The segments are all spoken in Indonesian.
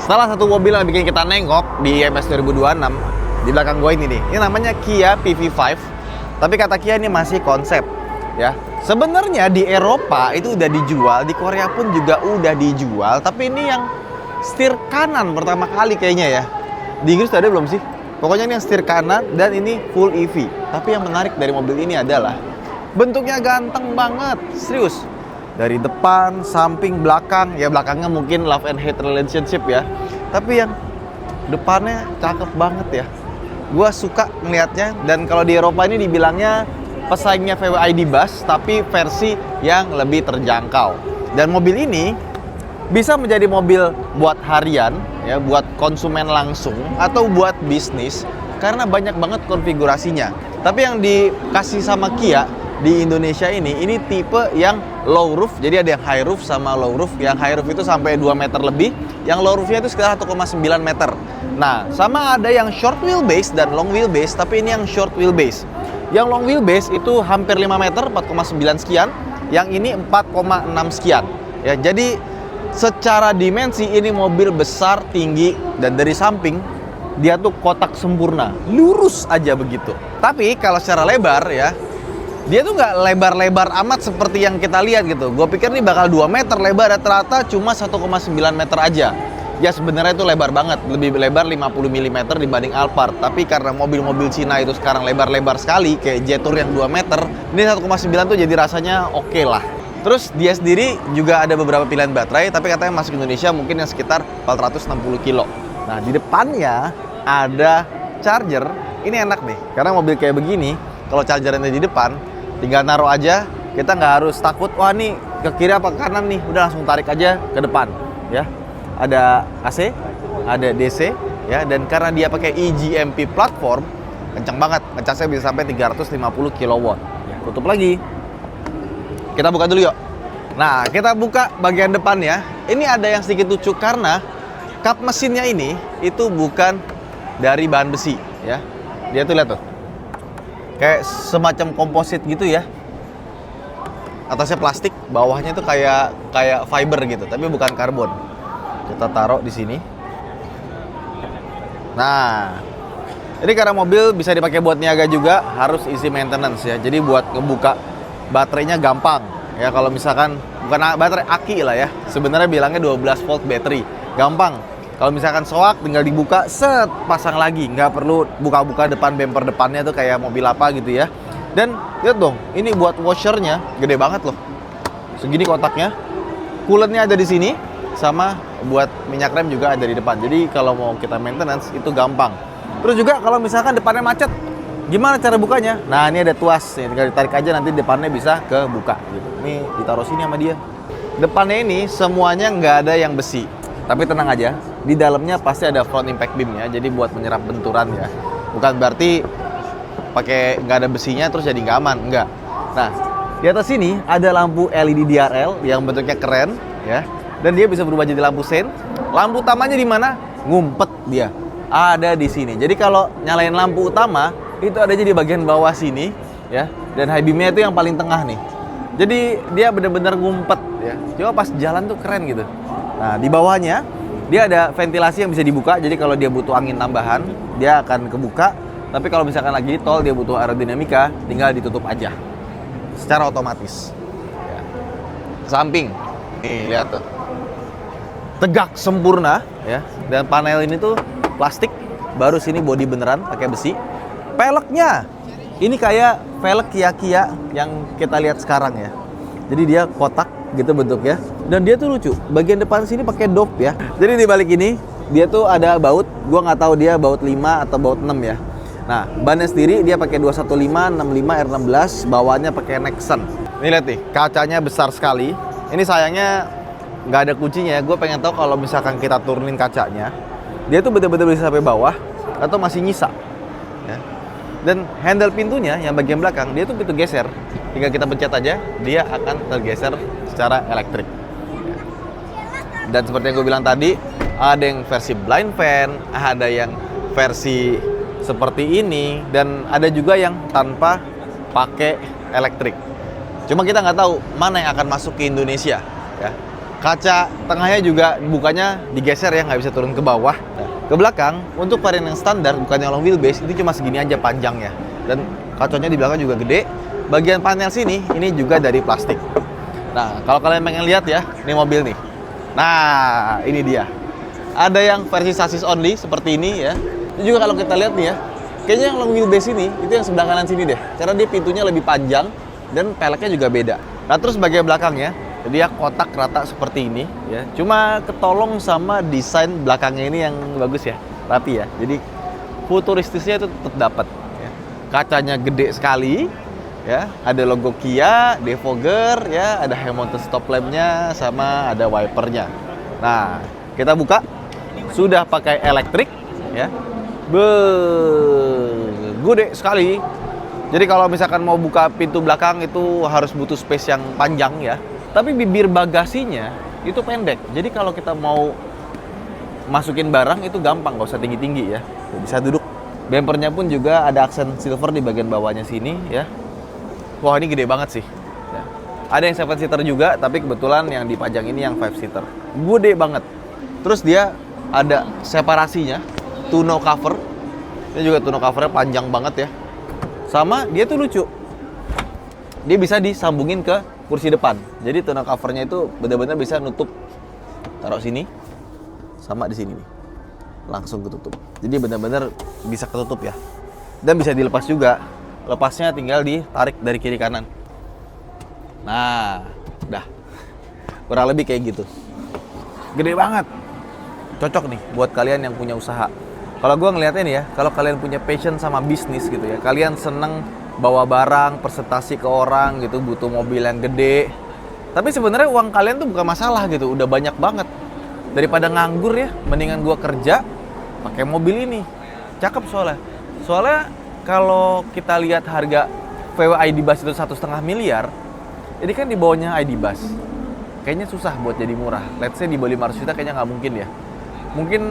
Salah satu mobil yang bikin kita nengok di IMS 2026 di belakang gue ini nih. Ini namanya Kia PV5. Tapi kata Kia ini masih konsep ya. Sebenarnya di Eropa itu udah dijual, di Korea pun juga udah dijual, tapi ini yang setir kanan pertama kali kayaknya ya. Di Inggris ada belum sih? Pokoknya ini yang setir kanan dan ini full EV. Tapi yang menarik dari mobil ini adalah bentuknya ganteng banget, serius. Dari depan, samping, belakang, ya belakangnya mungkin love and hate relationship ya. Tapi yang depannya cakep banget ya. Gua suka ngelihatnya, dan kalau di Eropa ini dibilangnya pesaingnya VW ID Buzz, tapi versi yang lebih terjangkau. Dan mobil ini bisa menjadi mobil buat harian, ya, buat konsumen langsung, atau buat bisnis, karena banyak banget konfigurasinya. Tapi yang dikasih sama Kia di Indonesia ini tipe yang low roof, jadi ada yang high roof sama low roof. Yang high roof itu sampai 2 meter lebih, yang low roofnya itu sekitar 1,9 meter. Nah, sama ada yang short wheelbase dan long wheelbase, tapi ini yang short wheelbase. Yang long wheelbase itu hampir 5 meter, 4,9 sekian. Yang ini 4,6 sekian. Ya, jadi secara dimensi ini mobil besar, tinggi, dan dari samping dia tuh kotak sempurna, lurus aja begitu. Tapi kalau secara lebar ya, dia tuh nggak lebar-lebar amat seperti yang kita lihat gitu. Gue pikir nih bakal 2 meter lebar, ternyata cuma 1,9 meter aja. Ya sebenarnya itu lebar banget, lebih lebar 50 mm dibanding Alphard. Tapi karena mobil-mobil Cina itu sekarang lebar-lebar sekali, kayak Jetour yang 2 meter, ini 1,9 tuh jadi rasanya oke lah. Terus dia sendiri juga ada beberapa pilihan baterai, tapi katanya masuk Indonesia mungkin yang sekitar 460 kilo. Nah, di depannya ada charger. Ini enak nih, karena mobil kayak begini, kalau chargernya di depan, tinggal naruh aja, kita nggak harus takut, wah nih ke kiri apa ke kanan nih, udah langsung tarik aja ke depan, ya. Ada AC, ada DC, ya, dan karena dia pakai eGMP platform, kencang banget, ngecasnya bisa sampai 350 kW. Ya, tutup lagi. Kita buka dulu yuk. Nah, kita buka bagian depannya. Ini ada yang sedikit lucu karena kap mesinnya ini itu bukan dari bahan besi, ya. Dia tuh lihat tuh, kayak semacam komposit gitu ya. Atasnya plastik, bawahnya tuh kayak fiber gitu, tapi bukan karbon. Kita taruh di sini. Nah, ini karena mobil bisa dipakai buat niaga juga, harus isi maintenance ya. Jadi buat ngebuka baterainya gampang. Ya kalau misalkan bukan baterai, aki lah ya. Sebenarnya bilangnya 12 volt battery. Gampang. Kalau misalkan soak tinggal dibuka, set, pasang lagi. Nggak perlu buka-buka depan bumper depannya tuh kayak mobil apa gitu ya. Dan lihat dong, ini buat washernya gede banget loh. Segini kotaknya. Coolant-nya ada di sini, sama buat minyak rem juga ada di depan. Jadi kalau mau kita maintenance itu gampang. Terus juga kalau misalkan depannya macet, gimana cara bukanya? Nah, ini ada tuas, nih, tinggal ditarik aja, nanti depannya bisa kebuka gitu. Ini ditaruh sini sama dia. Depannya ini semuanya nggak ada yang besi. Tapi tenang aja, di dalamnya pasti ada front impact beam ya, jadi buat menyerap benturan ya. Bukan berarti pakai nggak ada besinya terus jadi nggak aman, enggak. Nah, di atas sini ada lampu LED DRL yang bentuknya keren ya. Dan dia bisa berubah jadi lampu sen. Lampu utamanya di mana? Ngumpet dia. Ada di sini. Jadi kalau nyalain lampu utama, itu ada di bagian bawah sini ya. Dan high beam-nya itu yang paling tengah nih. Jadi dia benar-benar ngumpet ya. Coba pas jalan tuh keren gitu. Nah, di bawahnya dia ada ventilasi yang bisa dibuka. Jadi kalau dia butuh angin tambahan, dia akan kebuka. Tapi kalau misalkan lagi di tol dia butuh aerodinamika, tinggal ditutup aja. Secara otomatis. Ya. Samping. Nih, lihat tuh. Tegak sempurna ya, dan panel ini tuh plastik, baru sini bodi beneran pakai besi. Peleknya ini kayak velg Kia yang kita lihat sekarang ya. Jadi dia kotak gitu bentuknya, dan dia tuh lucu. Bagian depan sini pakai dop ya. Jadi di balik ini dia tuh ada baut, gua nggak tahu dia baut 5 atau baut 6 ya. Nah, bannya sendiri dia pakai 215 65 R16, bawahnya pakai Nexen. Ini lihat nih, kacanya besar sekali. Ini sayangnya nggak ada kuncinya. Gue pengen tahu kalau misalkan kita turunin kacanya, dia tuh bener-bener bisa sampai bawah atau masih nyisa ya. Dan handle pintunya yang bagian belakang, dia tuh pintu geser, tinggal kita pencet aja, dia akan tergeser secara elektrik. Dan seperti yang gue bilang tadi, ada yang versi blind fan, ada yang versi seperti ini, dan ada juga yang tanpa pakai elektrik. Cuma kita nggak tahu mana yang akan masuk ke Indonesia ya. Kaca tengahnya juga bukanya digeser ya, nggak bisa turun ke bawah. Ke belakang, untuk varian yang standar, bukan yang long wheelbase, itu cuma segini aja panjangnya. Dan kacanya di belakang juga gede. Bagian panel sini, ini juga dari plastik. Nah, kalau kalian pengen lihat ya, ini mobil nih. Nah, ini dia. Ada yang versi chassis only, seperti ini ya. Itu juga kalau kita lihat nih ya, kayaknya yang long wheelbase ini, itu yang sebelah kanan sini deh. Karena dia pintunya lebih panjang, dan peleknya juga beda. Nah, terus bagian belakangnya, jadi ya kotak rata seperti ini ya. Cuma ketolong sama desain belakangnya ini yang bagus ya, rapi ya. Jadi futuristisnya itu tetap dapat ya. Kacanya gede sekali ya, ada logo Kia, defogger ya, ada high mounted stop lampnya sama ada wipernya. Nah, kita buka, sudah pakai elektrik ya. Gede sekali. Jadi kalau misalkan mau buka pintu belakang itu harus butuh space yang panjang ya. Tapi bibir bagasinya itu pendek. Jadi kalau kita mau masukin barang itu gampang, nggak usah tinggi-tinggi ya. Bisa duduk. Bumpernya pun juga ada aksen silver di bagian bawahnya sini ya. Wah, ini gede banget sih. Ya. Ada yang 7 seater juga, tapi kebetulan yang dipajang ini yang 5 seater. Gede banget. Terus dia ada separasinya, tonneau cover. Ini juga tonneau covernya panjang banget ya. Sama dia tuh lucu. Dia bisa disambungin ke kursi depan. Jadi tonneau covernya itu benar-benar bisa nutup. Taruh sini, sama di sini nih. Langsung ketutup. Jadi benar-benar bisa ketutup ya. Dan bisa dilepas juga. Lepasnya tinggal ditarik dari kiri kanan. Nah, udah. Kurang lebih kayak gitu. Gede banget. Cocok nih buat kalian yang punya usaha. Kalau gue ngeliatnya nih ya, kalau kalian punya passion sama bisnis gitu ya, kalian seneng bawa barang, presentasi ke orang gitu, butuh mobil yang gede. Tapi sebenarnya uang kalian tuh bukan masalah gitu, udah banyak banget. Daripada nganggur ya, mendingan gua kerja pakai mobil ini. Cakep soalnya. Soalnya kalau kita lihat harga VW ID Buzz itu 1,5 miliar, ini kan di bawahnya ID Buzz. Kayaknya susah buat jadi murah. Let's say di bawah 500 juta kayaknya nggak mungkin ya. Mungkin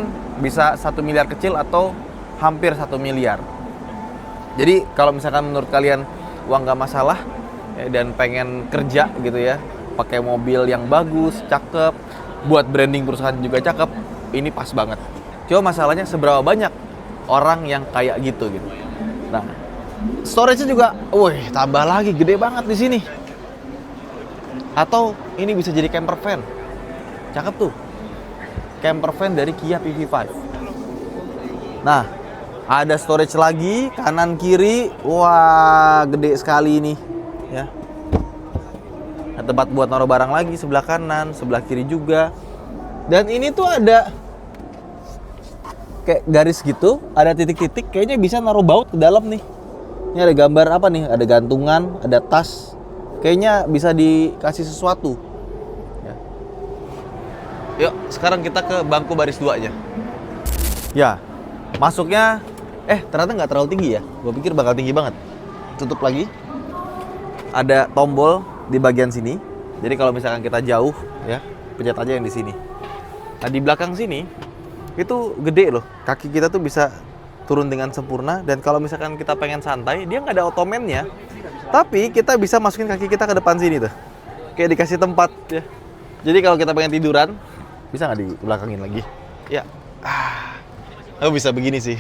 bisa 1 miliar kecil atau hampir 1 miliar. Jadi kalau misalkan menurut kalian uang nggak masalah ya, dan pengen kerja gitu ya, pakai mobil yang bagus, cakep, buat branding perusahaan juga cakep, ini pas banget. Cuma masalahnya seberapa banyak orang yang kayak gitu. Nah, storage-nya juga, wih, tambah lagi gede banget di sini. Atau ini bisa jadi camper van, cakep tuh, camper van dari Kia PV5. Nah, ada storage lagi, kanan kiri, wah gede sekali ini ya. Ada tempat buat naruh barang lagi sebelah kanan, sebelah kiri juga. Dan ini tuh ada kayak garis gitu, ada titik-titik, kayaknya bisa naruh baut ke dalam nih. Ini ada gambar apa nih? Ada gantungan, ada tas. Kayaknya bisa dikasih sesuatu. Ya. Yuk, sekarang kita ke bangku baris 2 aja. Ya, masuknya ternyata nggak terlalu tinggi ya. Gue pikir bakal tinggi banget. Tutup lagi. Ada tombol di bagian sini. Jadi kalau misalkan kita jauh ya, pencet aja yang di sini. Nah, di belakang sini itu gede loh. Kaki kita tuh bisa turun dengan sempurna, dan kalau misalkan kita pengen santai, dia nggak ada ottomannya. Tapi kita bisa masukin kaki kita ke depan sini tuh. Kayak dikasih tempat ya. Jadi kalau kita pengen tiduran, bisa nggak dibelakangin lagi? Ya. Oh, bisa begini sih.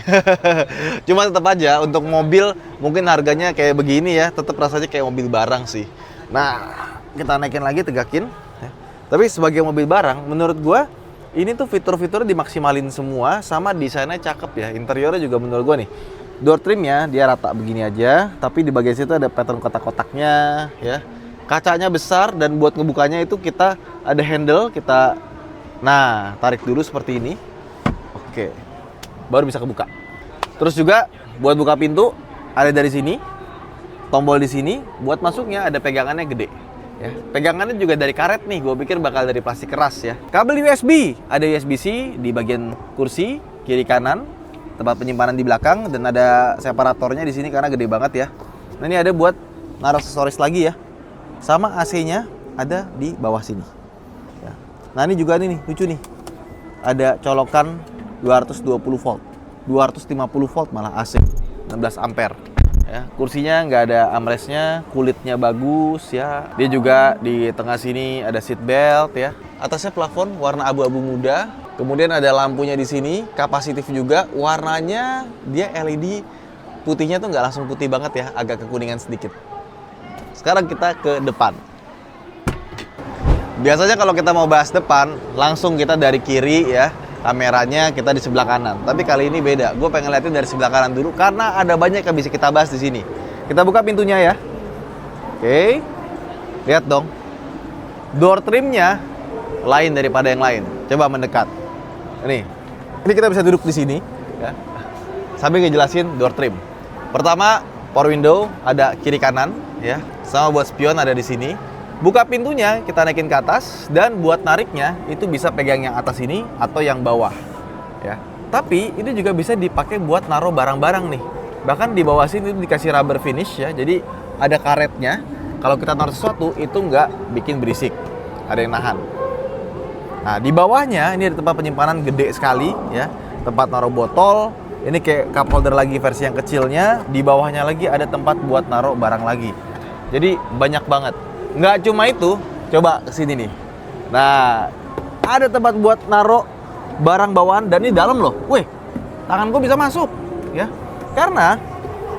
Cuma tetap aja untuk mobil mungkin harganya kayak begini ya, tetap rasanya kayak mobil barang sih. Nah, kita naikin lagi, tegakin ya. Tapi sebagai mobil barang, menurut gua ini tuh fitur-fiturnya dimaksimalin semua, sama desainnya cakep ya. Interiornya juga menurut gua nih, door trimnya dia rata begini aja, tapi di bagian situ ada pattern kotak-kotaknya ya. Kacanya besar, dan buat ngebukanya itu kita ada handle, kita tarik dulu seperti ini. Oke. Baru bisa kebuka. Terus juga buat buka pintu ada dari sini, tombol di sini, buat masuknya ada pegangannya gede ya. Pegangannya juga dari karet nih, gue pikir bakal dari plastik keras ya. Kabel USB, ada USB-C di bagian kursi kiri kanan, tempat penyimpanan di belakang, dan ada separatornya di sini karena gede banget ya. Nah, ini ada buat naruh aksesoris lagi ya. Sama AC-nya ada di bawah sini ya. Nah, ini juga nih lucu nih, ada colokan 220 volt, 250 volt malah AC, 16 ampere. Ya, kursinya nggak ada armrestnya, kulitnya bagus ya. Dia juga di tengah sini ada seat belt ya. Atasnya plafon warna abu-abu muda. Kemudian ada lampunya di sini, kapasitif juga. Warnanya dia LED, putihnya tuh nggak langsung putih banget ya, agak kekuningan sedikit. Sekarang kita ke depan. Biasanya kalau kita mau bahas depan, langsung kita dari kiri ya. Kameranya kita di sebelah kanan. Tapi kali ini beda. Gue pengen liatin dari sebelah kanan dulu karena ada banyak yang bisa kita bahas di sini. Kita buka pintunya ya. Oke. Lihat dong. Door trimnya lain daripada yang lain. Coba mendekat. Ini kita bisa duduk di sini ya. Sambil ngejelasin door trim. Pertama, power window ada kiri kanan ya. Sama buat spion ada di sini. Buka pintunya, kita naikin ke atas, dan buat nariknya itu bisa pegang yang atas ini atau yang bawah ya. Tapi ini juga bisa dipakai buat naruh barang-barang nih. Bahkan di bawah sini dikasih rubber finish ya, jadi ada karetnya. Kalau kita naruh sesuatu itu nggak bikin berisik, ada yang nahan. Nah di bawahnya ini ada tempat penyimpanan gede sekali ya, tempat naruh botol. Ini kayak cup holder lagi versi yang kecilnya. Di bawahnya lagi ada tempat buat naruh barang lagi. Jadi banyak banget. Nggak cuma itu, coba kesini nih. Nah, ada tempat buat naruh barang bawaan dan ini dalam loh. Wih, tangan gue bisa masuk, ya. Karena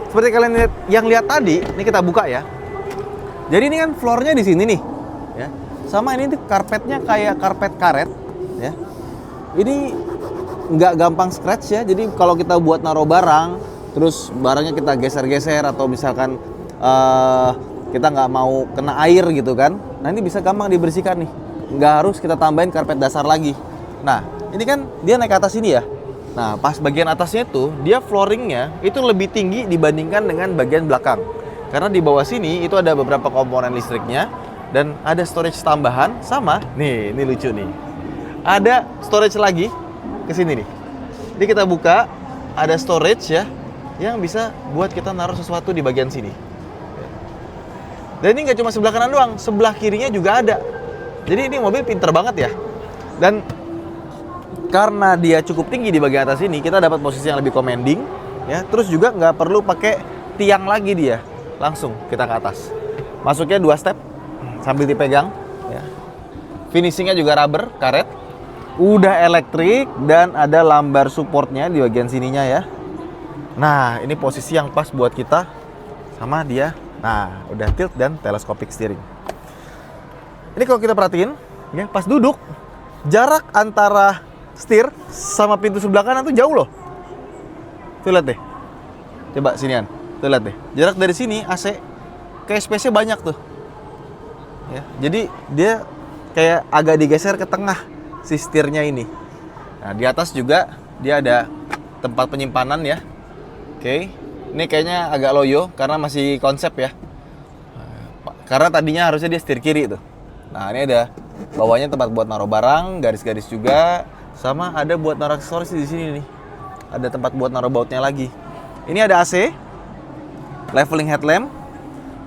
seperti kalian lihat tadi, ini kita buka ya. Jadi ini kan floornya di sini nih, ya. Sama ini karpetnya kayak karpet karet, ya. Ini nggak gampang scratch ya. Jadi kalau kita buat naruh barang, terus barangnya kita geser-geser atau misalkan kita nggak mau kena air gitu kan, nah ini bisa gampang dibersihkan nih, nggak harus kita tambahin karpet dasar lagi. Nah ini kan dia naik ke atas ini ya, nah pas bagian atasnya itu dia flooringnya itu lebih tinggi dibandingkan dengan bagian belakang, karena di bawah sini itu ada beberapa komponen listriknya dan ada storage tambahan. Sama nih, ini lucu nih, ada storage lagi ke sini nih. Jadi kita buka, ada storage ya yang bisa buat kita naruh sesuatu di bagian sini. Dan ini nggak cuma sebelah kanan doang, sebelah kirinya juga ada. Jadi ini mobil pinter banget ya. Dan karena dia cukup tinggi di bagian atas ini, kita dapat posisi yang lebih commanding ya. Terus juga nggak perlu pakai tiang lagi dia, langsung kita ke atas. Masuknya 2 step sambil dipegang ya. Finishingnya juga rubber, karet. Udah elektrik dan ada lambar supportnya di bagian sininya ya. Nah ini posisi yang pas buat kita sama dia. Nah, udah tilt dan telescopic steering. Ini kalau kita perhatiin, ya, pas duduk, jarak antara setir sama pintu sebelah kanan tuh jauh loh. Tuh lihat deh. Coba sinian. Tuh lihat deh. Jarak dari sini AC kayak space-nya banyak tuh. Ya, jadi dia kayak agak digeser ke tengah si setirnya ini. Nah, di atas juga dia ada tempat penyimpanan ya. Oke. Ini kayaknya agak loyo karena masih konsep ya. Karena tadinya harusnya dia setir kiri tuh. Nah ini ada bawahnya tempat buat naruh barang, garis-garis juga, sama ada buat naruh aksesoris di sini nih. Ada tempat buat naruh bautnya lagi. Ini ada AC, leveling headlamp,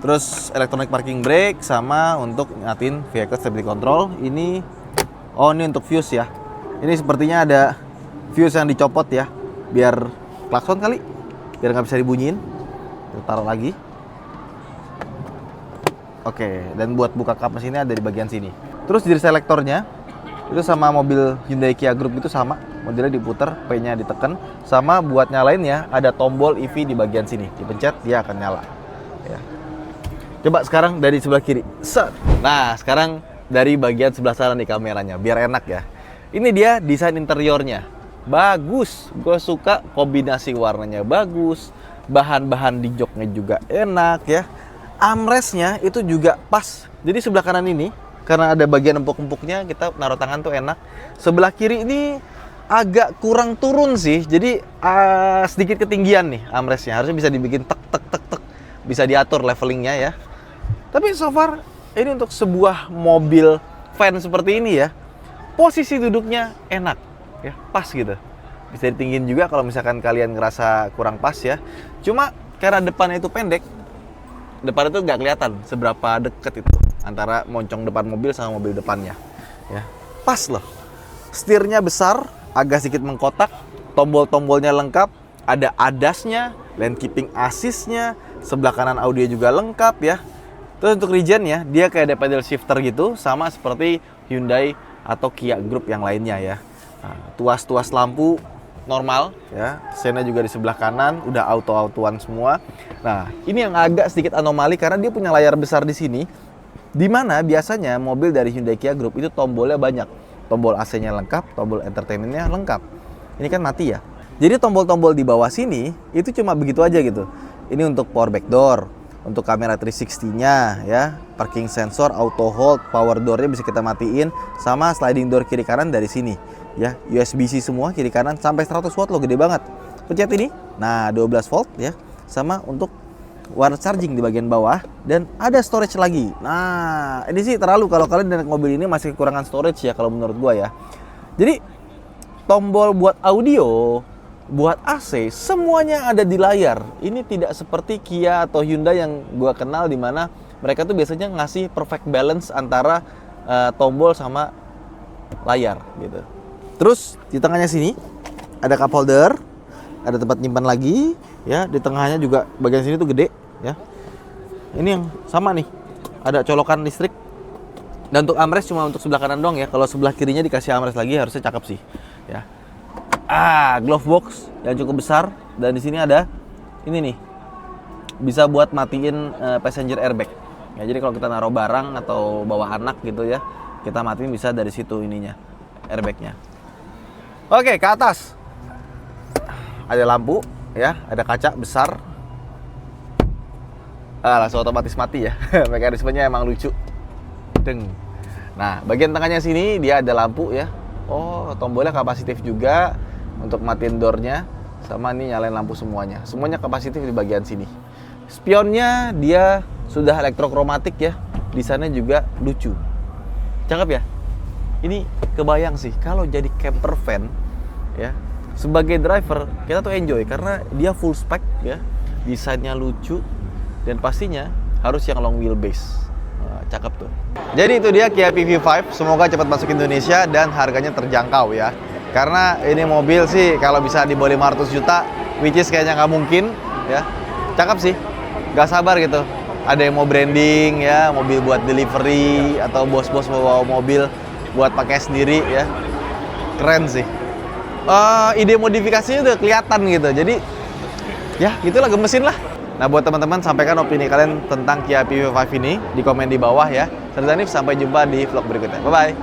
terus electronic parking brake, sama untuk ngatin vehicle stability control. Ini untuk fuse ya. Ini sepertinya ada fuse yang dicopot ya, biar klakson kali. Biar nggak bisa dibunyiin. Kita taruh lagi. Oke, dan buat buka kap mesinnya ada di bagian sini. Terus jadi selektornya itu sama mobil Hyundai Kia Group itu sama. Modelnya diputar, P-nya ditekan. Sama buat nyalainnya ada tombol EV di bagian sini. Dipencet dia akan nyala. Ya. Coba sekarang dari sebelah kiri. Set. Nah, sekarang dari bagian sebelah sana nih kameranya, biar enak ya. Ini dia desain interiornya. Bagus, gue suka kombinasi warnanya bagus, bahan-bahan di joknya juga enak ya. Armrestnya itu juga pas. Jadi sebelah kanan ini karena ada bagian empuk-empuknya, kita naruh tangan tuh enak. Sebelah kiri ini agak kurang turun sih, jadi sedikit ketinggian nih armrestnya. Harusnya bisa dibikin tek tek tek tek, bisa diatur levelingnya ya. Tapi so far ini untuk sebuah mobil van seperti ini ya, posisi duduknya enak. Ya, pas gitu. Bisa ditinggiin juga kalau misalkan kalian ngerasa kurang pas ya. Cuma karena depannya itu pendek, depan itu nggak kelihatan seberapa deket itu antara moncong depan mobil sama mobil depannya. Ya, pas loh. Setirnya besar, agak sedikit mengkotak, tombol-tombolnya lengkap, ada ADAS-nya, lane keeping assist-nya, sebelah kanan audio juga lengkap ya. Terus untuk regen-nya, dia kayak ada pedal shifter gitu, sama seperti Hyundai atau Kia Group yang lainnya ya. Nah, tuas-tuas lampu normal ya, sena juga di sebelah kanan, udah auto-autoan semua. Nah, ini yang agak sedikit anomali karena dia punya layar besar di sini, di mana biasanya mobil dari Hyundai Kia Group itu tombolnya banyak. Tombol AC-nya lengkap, tombol entertainment-nya lengkap. Ini kan mati ya. Jadi tombol-tombol di bawah sini itu cuma begitu aja gitu. Ini untuk power back door, untuk kamera 360-nya ya, parking sensor, auto hold, power door-nya bisa kita matiin, sama sliding door kiri kanan dari sini. Ya, USB-C semua kiri kanan sampai 100 watt loh, gede banget. Pencet ini, nah 12 volt ya, sama untuk wireless charging di bagian bawah, dan ada storage lagi. Nah, ini sih terlalu, kalau kalian naik mobil ini masih kekurangan storage ya kalau menurut gua ya. Jadi tombol buat audio, buat AC, semuanya ada di layar. Ini tidak seperti Kia atau Hyundai yang gua kenal, di mana mereka tuh biasanya ngasih perfect balance antara tombol sama layar gitu. Terus di tengahnya sini ada cup holder, ada tempat nyimpan lagi ya. Di tengahnya juga bagian sini tuh gede ya. Ini yang sama nih, ada colokan listrik. Dan untuk armrest cuma untuk sebelah kanan doang ya. Kalau sebelah kirinya dikasih armrest lagi, harusnya cakep sih ya. Glove box yang cukup besar, dan di sini ada ini nih, bisa buat matiin passenger airbag ya. Jadi kalau kita naruh barang atau bawa anak gitu ya, kita matiin bisa dari situ ininya, airbagnya. Oke, ke atas ada lampu ya, ada kaca besar. Langsung otomatis mati ya. Mekanismenya emang lucu. Deng. Nah, bagian tengahnya sini dia ada lampu ya. Oh, tombolnya kapasitif juga untuk matiin door-nya, sama ini nyalain lampu semuanya. Semuanya kapasitif di bagian sini. Spionnya dia sudah elektrokromatik ya. Desainnya juga lucu. Cakep ya? Ini kebayang sih kalau jadi camper van ya. Sebagai driver kita tuh enjoy karena dia full spec ya. Desainnya lucu, dan pastinya harus yang long wheelbase. Cakep tuh. Jadi itu dia Kia PV5, semoga cepat masuk Indonesia dan harganya terjangkau ya. Karena ini mobil sih kalau bisa di bawah 500 juta, which is kayaknya nggak mungkin ya. Cakep sih, nggak sabar gitu. Ada yang mau branding ya, mobil buat delivery, atau bos-bos mau bawa mobil buat pakai sendiri ya. Keren sih. Ide modifikasinya udah kelihatan gitu. Jadi ya gitulah, gemesin lah. Nah, buat teman-teman, sampaikan opini kalian tentang Kia PV5 ini di komen di bawah ya. Saya Zanif, sampai jumpa di vlog berikutnya. Bye-bye.